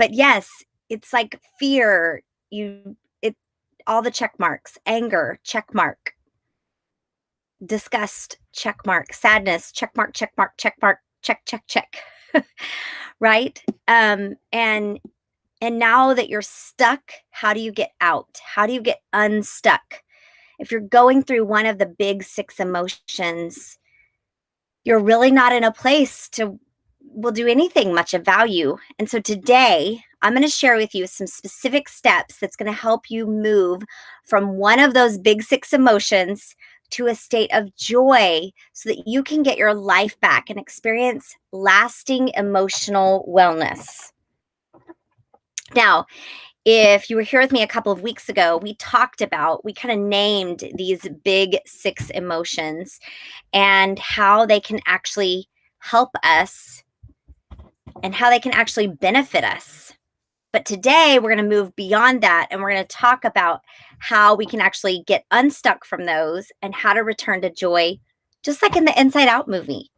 But yes, it's like fear, it all the check marks, anger, check mark, disgust, check mark, sadness, check mark, check mark, check mark, check, check, check. Right? And now that you're stuck, how do you get out? How do you get unstuck? If you're going through one of the big six emotions, you're really not in a place to will do anything much of value. And so today, I'm going to share with you some specific steps that's going to help you move from one of those big six emotions to a state of joy so that you can get your life back and experience lasting emotional wellness. Now, if you were here with me a couple of weeks ago, we kind of named these big six emotions and how they can actually help us and how they can actually benefit us. But today we're going to move beyond that and we're going to talk about how we can actually get unstuck from those and how to return to joy, just like in the Inside Out movie.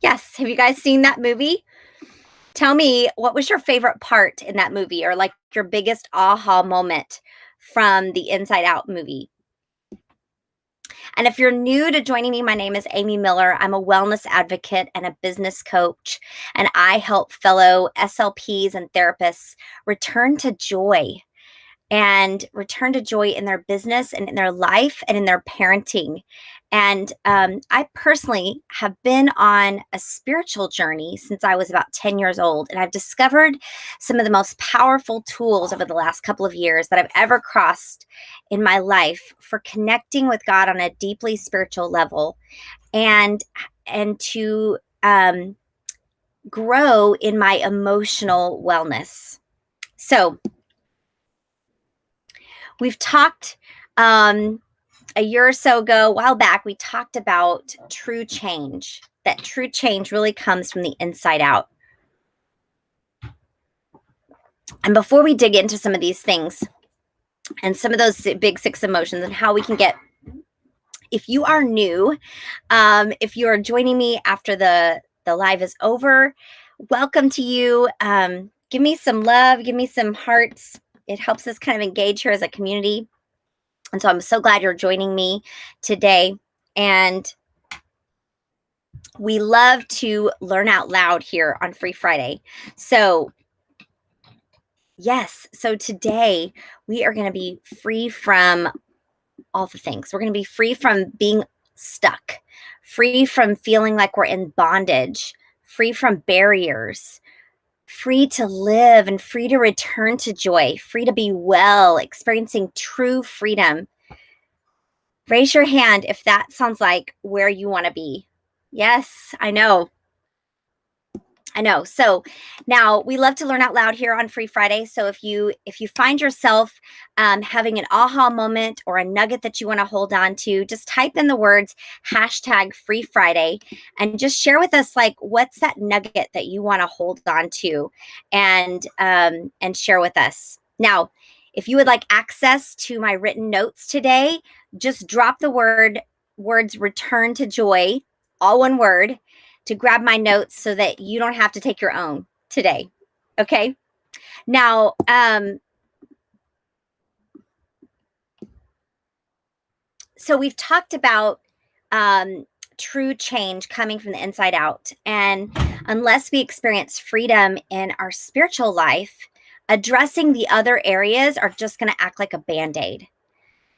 Yes, have you guys seen that movie? Tell me, what was your favorite part in that movie, or like your biggest aha moment from the Inside Out movie? And if you're new to joining me, my name is Amy Miller. I'm a wellness advocate and a business coach, and I help fellow SLPs and therapists return to joy in their business and in their life and in their parenting. And I personally have been on a spiritual journey since I was about 10 years old. And I've discovered some of the most powerful tools over the last couple of years that I've ever crossed in my life for connecting with God on a deeply spiritual level and to grow in my emotional wellness. So we've talked a year or so ago, a while back, we talked about true change, that true change really comes from the inside out. And before we dig into some of these things and some of those big six emotions and how we can get, if you are new, if you are joining me after the live is over, welcome to you. Give me some love, give me some hearts. It helps us kind of engage here as a community. And so I'm so glad you're joining me today. And we love to learn out loud here on Free Friday. So yes, so today we are going to be free from all the things. We're going to be free from being stuck, free from feeling like we're in bondage, free from barriers, free to live and free to return to joy, free to be well, experiencing true freedom. Raise your hand if that sounds like where you want to be. Yes, I know. So now we love to learn out loud here on Free Friday. So if you find yourself having an aha moment or a nugget that you want to hold on to, just type in the words #Free Friday and just share with us, like, what's that nugget that you want to hold on to and share with us. Now, if you would like access to my written notes today, just drop the words return to joy, all one word, to grab my notes so that you don't have to take your own today. Okay. Now, so we've talked about true change coming from the inside out. And unless we experience freedom in our spiritual life, addressing the other areas are just going to act like a Band-Aid.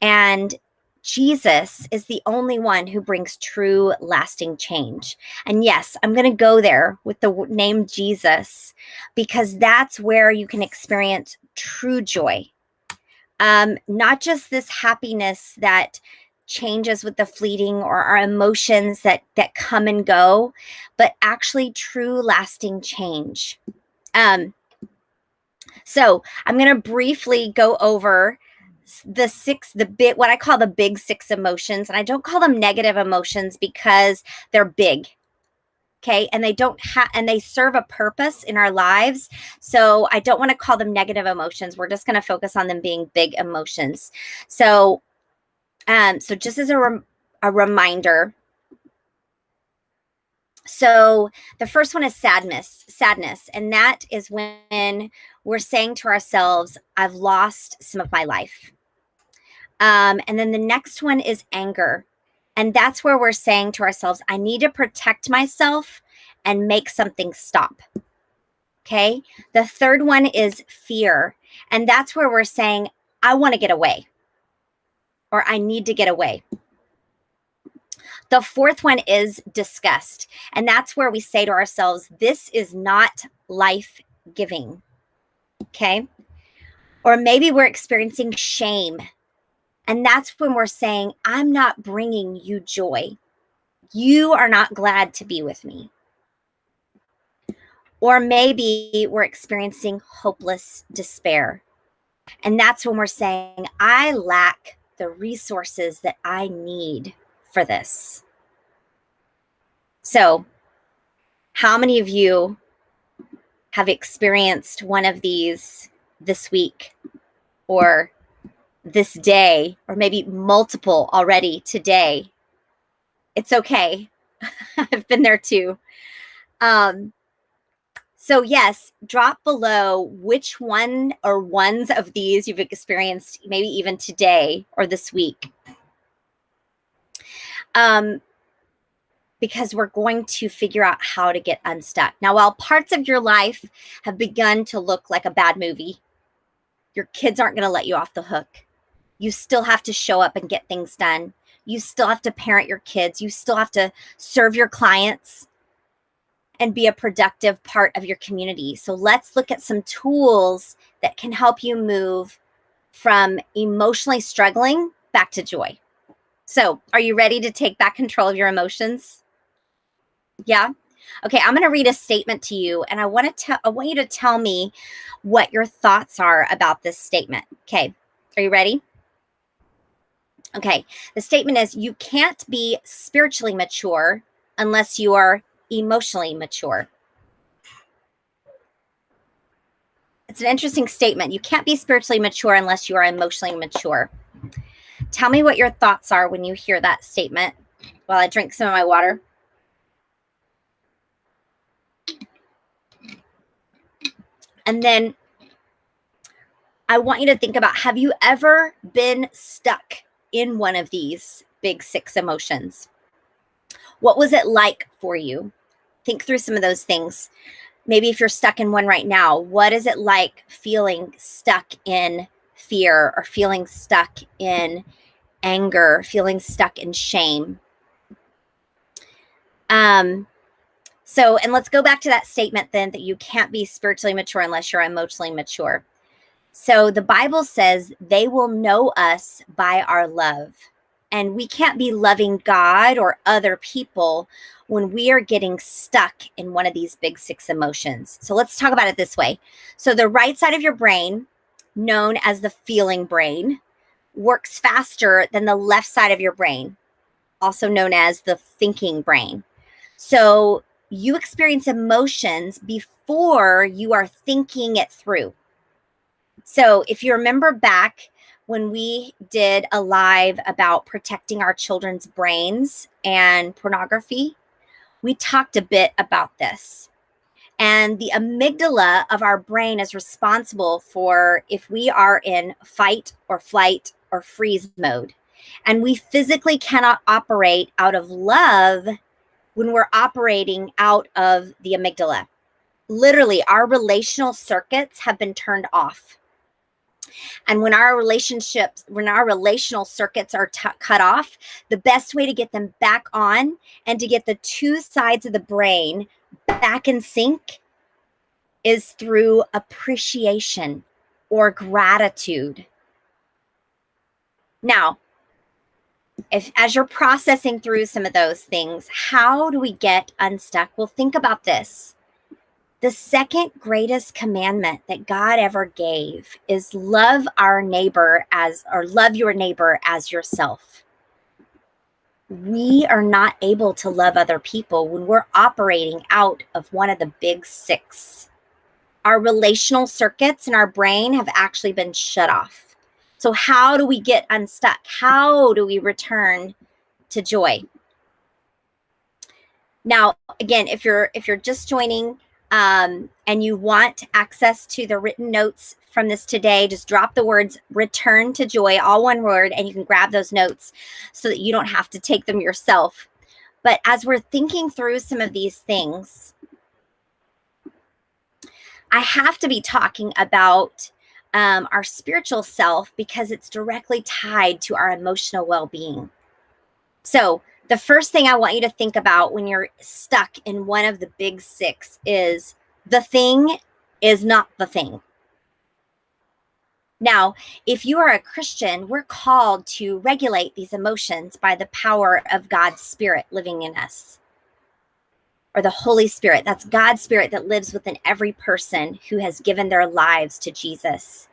And Jesus is the only one who brings true lasting change. And yes, I'm going to go there with the name Jesus because that's where you can experience true joy. Not just this happiness that changes with the fleeting or our emotions that come and go, but actually true lasting change. So I'm going to briefly go over what I call the big six emotions. And I don't call them negative emotions because they're big. Okay. And they serve a purpose in our lives. So I don't want to call them negative emotions. We're just going to focus on them being big emotions. So just as a reminder, So the first one is sadness. And that is when we're saying to ourselves, I've lost some of my life. And then the next one is anger. And that's where we're saying to ourselves, I need to protect myself and make something stop. Okay. The third one is fear. And that's where we're saying, I want to get away, or I need to get away. The fourth one is disgust. And that's where we say to ourselves, this is not life giving. Okay. Or maybe we're experiencing shame. And that's when we're saying, I'm not bringing you joy. You are not glad to be with me. Or maybe we're experiencing hopeless despair. And that's when we're saying, I lack the resources that I need for this. So, how many of you have experienced one of these this week or this day, or maybe multiple already today? It's okay. I've been there too. So yes, drop below which one or ones of these you've experienced, maybe even today or this week. Because we're going to figure out how to get unstuck. Now, while parts of your life have begun to look like a bad movie, your kids aren't going to let you off the hook. You still have to show up and get things done. You still have to parent your kids. You still have to serve your clients and be a productive part of your community. So let's look at some tools that can help you move from emotionally struggling back to joy. So, are you ready to take back control of your emotions? Yeah. Okay, I'm going to read a statement to you, and I want you to tell me what your thoughts are about this statement. Okay. Are you ready? Okay. The statement is, you can't be spiritually mature unless you are emotionally mature. It's an interesting statement. You can't be spiritually mature unless you are emotionally mature. Tell me what your thoughts are when you hear that statement while I drink some of my water. And then I want you to think about, have you ever been stuck in one of these big six emotions? What was it like for you? Think through some of those things. Maybe if you're stuck in one right now, what is it like feeling stuck in fear, or feeling stuck in anger, feeling stuck in shame? And let's go back to that statement then, that you can't be spiritually mature unless you're emotionally mature. So the Bible says they will know us by our love. And we can't be loving God or other people when we are getting stuck in one of these big six emotions. So let's talk about it this way. So the right side of your brain, known as the feeling brain, works faster than the left side of your brain, also known as the thinking brain. So you experience emotions before you are thinking it through. So if you remember back when we did a live about protecting our children's brains and pornography, we talked a bit about this. And the amygdala of our brain is responsible for if we are in fight or flight or freeze mode. And we physically cannot operate out of love when we're operating out of the amygdala. Literally, our relational circuits have been turned off. And when our relational circuits are cut off, the best way to get them back on and to get the two sides of the brain back in sync is through appreciation or gratitude. Now, as you're processing through some of those things, how do we get unstuck? Well, think about this. The second greatest commandment that God ever gave is love your neighbor as yourself. We are not able to love other people when we're operating out of one of the big six. Our relational circuits in our brain have actually been shut off. So how do we get unstuck? How do we return to joy? Now, again, if you're just joining and you want access to the written notes from this today, just drop the words return to joy, all one word, and you can grab those notes so that you don't have to take them yourself. But as we're thinking through some of these things, I have to be talking about our spiritual self because it's directly tied to our emotional well-being. So the first thing I want you to think about when you're stuck in one of the big six is the thing is not the thing. Now, if you are a Christian, we're called to regulate these emotions by the power of God's Spirit living in us, or the Holy Spirit. That's God's Spirit that lives within every person who has given their lives to Jesus.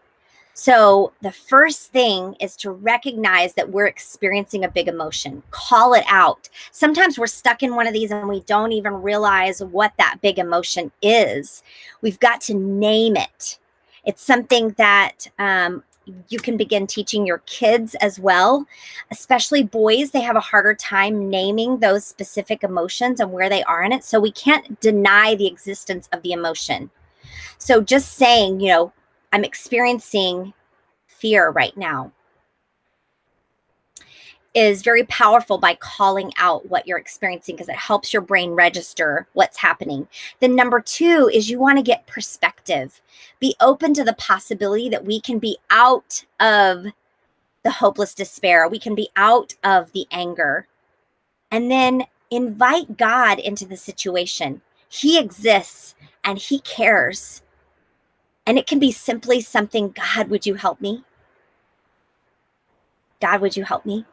So the first thing is to recognize that we're experiencing a big emotion. Call it out. Sometimes we're stuck in one of these and we don't even realize what that big emotion is. We've got to name it. It's something that you can begin teaching your kids as well, especially boys. They have a harder time naming those specific emotions and where they are in it. So we can't deny the existence of the emotion. So just saying, I'm experiencing fear right now is very powerful by calling out what you're experiencing because it helps your brain register what's happening. Then number two is you want to get perspective. Be open to the possibility that we can be out of the hopeless despair. We can be out of the anger. And then invite God into the situation. He exists and he cares. And it can be simply something, God, would you help me? God, would you help me?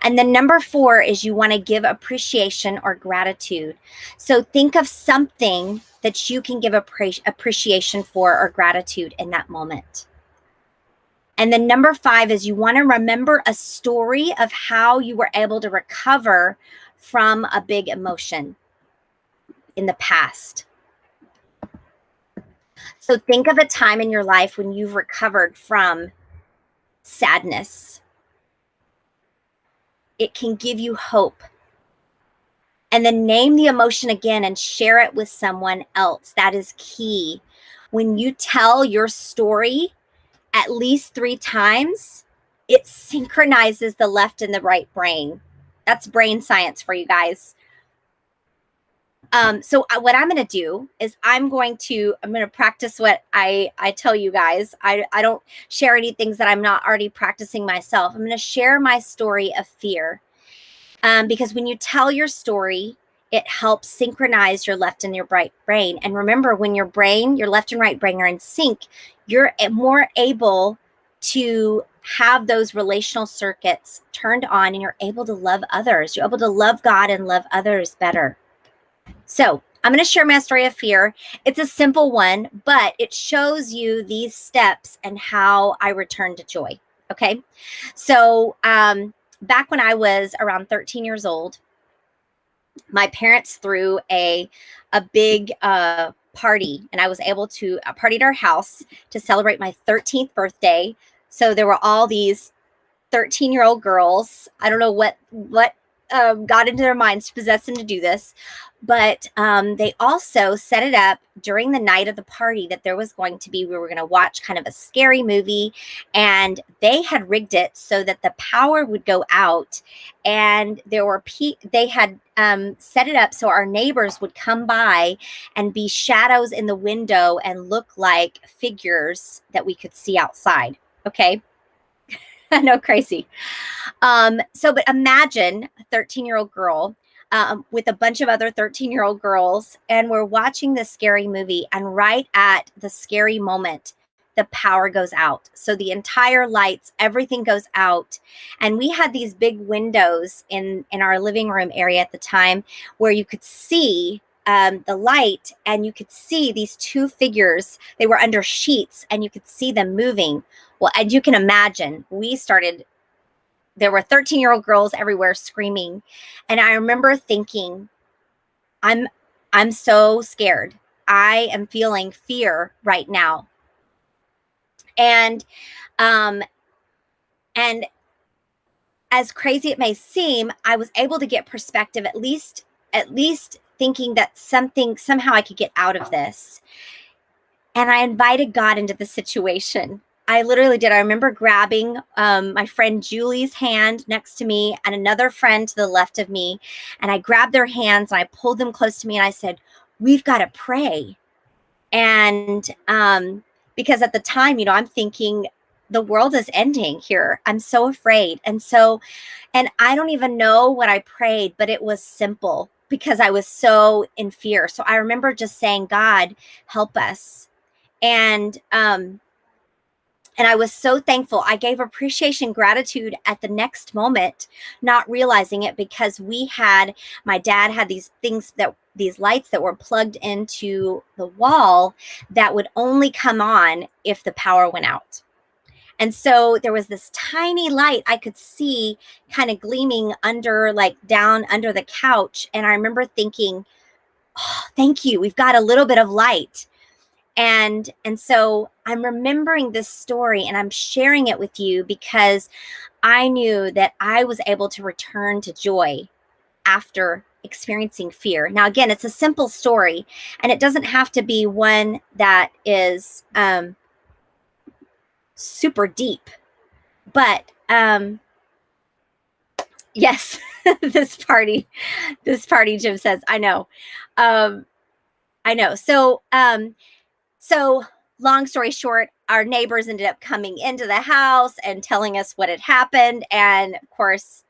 And then number four is you want to give appreciation or gratitude. So think of something that you can give appreciation for or gratitude in that moment. And then number five is you want to remember a story of how you were able to recover from a big emotion in the past. So think of a time in your life when you've recovered from sadness. It can give you hope. And then name the emotion again and share it with someone else. That is key. When you tell your story at least 3 times, it synchronizes the left and the right brain. That's brain science for you guys. So what I'm going to do is I'm going to practice what I tell you guys. I don't share any things that I'm not already practicing myself. I'm going to share my story of fear. Because when you tell your story, it helps synchronize your left and your right brain. And remember, when your left and right brain are in sync, you're more able to have those relational circuits turned on and you're able to love others. You're able to love God and love others better. So I'm going to share my story of fear. It's a simple one, but it shows you these steps and how I returned to joy. Okay. So, back when I was around 13 years old, my parents threw a big party, and I was able to party at our house to celebrate my 13th birthday. So there were all these 13-year-old girls. I don't know what got into their minds to possess them to do this, but they also set it up during the night of the party that we were going to watch kind of a scary movie, and they had rigged it so that the power would go out, and they had set it up so our neighbors would come by and be shadows in the window and look like figures that we could see outside. Okay. I know, crazy. But imagine a 13-year-old girl with a bunch of other 13-year-old girls, and we're watching this scary movie, and right at the scary moment, the power goes out. So the entire lights, everything goes out. And we had these big windows in our living room area at the time where you could see the light, and you could see these two figures. They were under sheets and you could see them moving. Well, as you can imagine, there were 13-year-old girls everywhere screaming. And I remember thinking, I'm so scared. I am feeling fear right now. And as crazy it may seem, I was able to get perspective, at least at least thinking that somehow I could get out of this. And I invited God into the situation. I literally did. I remember grabbing my friend Julie's hand next to me and another friend to the left of me. And I grabbed their hands and I pulled them close to me and I said, we've got to pray. And because at the time, I'm thinking the world is ending here. I'm so afraid. And I don't even know what I prayed, but it was simple because I was so in fear. So I remember just saying, God, help us. And I was so thankful. I gave appreciation, gratitude at the next moment, not realizing it, because my dad had these lights that were plugged into the wall that would only come on if the power went out. And so there was this tiny light I could see kind of gleaming down under the couch. And I remember thinking, oh, thank you. We've got a little bit of light. And so I'm remembering this story and I'm sharing it with you because I knew that I was able to return to joy after experiencing fear. Now, again, it's a simple story and it doesn't have to be one that is super deep. But yes, this party, Jim says, I know. I know. So long story short, our neighbors ended up coming into the house and telling us what had happened. And of course,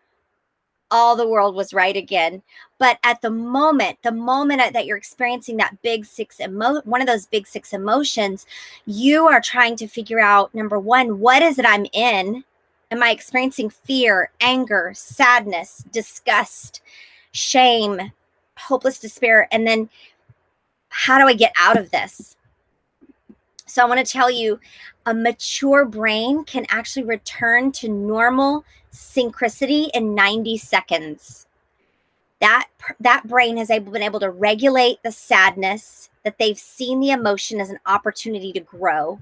all the world was right again. But at the moment that you're experiencing that one of those big six emotions, you are trying to figure out, number one, what is it I'm in? Am I experiencing fear, anger, sadness, disgust, shame, hopeless despair? And then how do I get out of this? So I want to tell you, a mature brain can actually return to normal synchronicity in 90 seconds. That brain has been able to regulate the sadness, that they've seen the emotion as an opportunity to grow.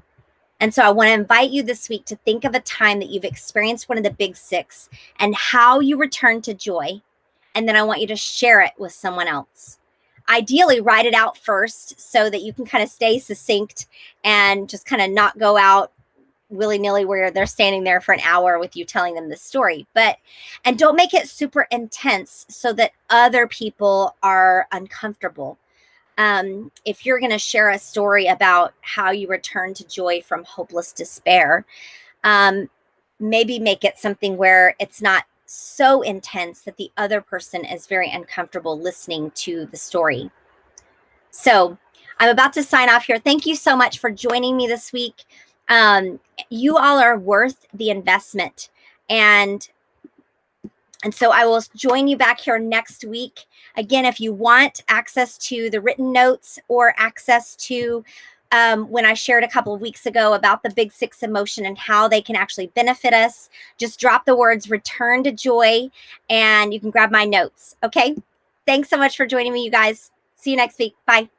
And so I want to invite you this week to think of a time that you've experienced one of the big six and how you return to joy. And then I want you to share it with someone else. Ideally, write it out first so that you can kind of stay succinct and just kind of not go out willy-nilly where they're standing there for an hour with you telling them this story. And don't make it super intense so that other people are uncomfortable. If you're going to share a story about how you return to joy from hopeless despair, maybe make it something where it's not so intense that the other person is very uncomfortable listening to the story. So I'm about to sign off here. Thank you so much for joining me this week. You all are worth the investment. And so I will join you back here next week. Again, if you want access to the written notes or access to when I shared a couple of weeks ago about the big six emotion and how they can actually benefit us, just drop the words return to joy and you can grab my notes. Okay. Thanks so much for joining me, you guys. See you next week. Bye.